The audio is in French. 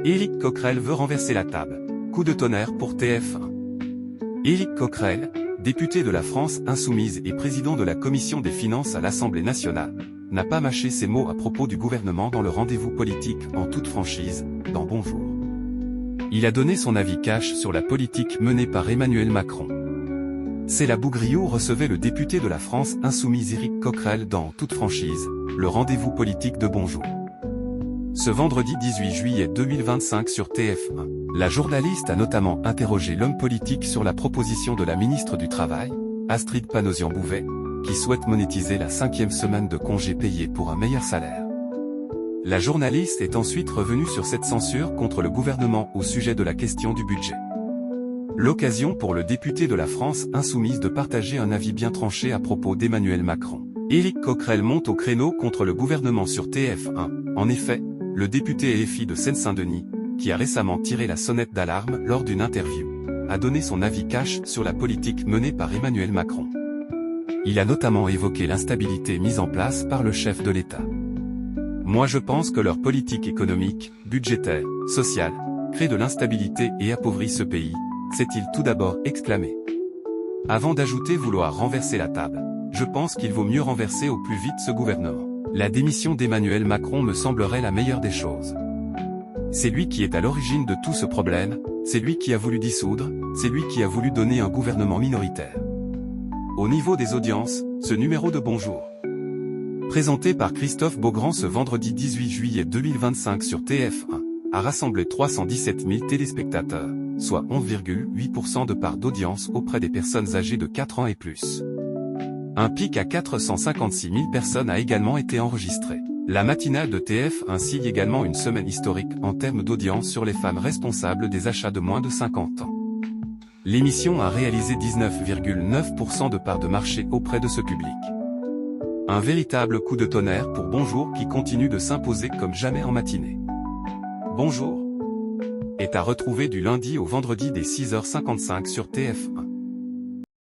Éric Coquerel veut renverser la table. Coup de tonnerre pour TF1. Éric Coquerel, député de la France Insoumise et président de la Commission des Finances à l'Assemblée nationale, n'a pas mâché ses mots à propos du gouvernement dans le rendez-vous politique en toute franchise, dans Bonjour. Il a donné son avis cash sur la politique menée par Emmanuel Macron. C'est la Bougriot recevait le député de la France Insoumise Éric Coquerel dans toute franchise, le rendez-vous politique de Bonjour. Ce vendredi 18 juillet 2025 sur TF1, la journaliste a notamment interrogé l'homme politique sur la proposition de la ministre du Travail, Astrid Panosyan-Bouvet, qui souhaite monétiser la 5e semaine de congé payé pour un meilleur salaire. La journaliste est ensuite revenue sur cette censure contre le gouvernement au sujet de la question du budget. L'occasion pour le député de la France Insoumise de partager un avis bien tranché à propos d'Emmanuel Macron. Éric Coquerel monte au créneau contre le gouvernement sur TF1. En effet, le député LFI de Seine-Saint-Denis, qui a récemment tiré la sonnette d'alarme lors d'une interview, a donné son avis cash sur la politique menée par Emmanuel Macron. Il a notamment évoqué l'instabilité mise en place par le chef de l'État. « Moi je pense que leur politique économique, budgétaire, sociale, crée de l'instabilité et appauvrit ce pays », s'est-il tout d'abord exclamé. Avant d'ajouter vouloir renverser la table, je pense qu'il vaut mieux renverser au plus vite ce gouvernement. La démission d'Emmanuel Macron me semblerait la meilleure des choses. C'est lui qui est à l'origine de tout ce problème, c'est lui qui a voulu dissoudre, c'est lui qui a voulu donner un gouvernement minoritaire. Au niveau des audiences, ce numéro de Bonjour, présenté par Christophe Beaugrand ce vendredi 18 juillet 2025 sur TF1, a rassemblé 317 000 téléspectateurs, soit 11,8% de part d'audience auprès des personnes âgées de 4 ans et plus. Un pic à 456 000 personnes a également été enregistré. La matinale de TF1 signe également une semaine historique en termes d'audience sur les femmes responsables des achats de moins de 50 ans. L'émission a réalisé 19,9% de part de marché auprès de ce public. Un véritable coup de tonnerre pour Bonjour qui continue de s'imposer comme jamais en matinée. Bonjour est à retrouver du lundi au vendredi dès 6h55 sur TF1.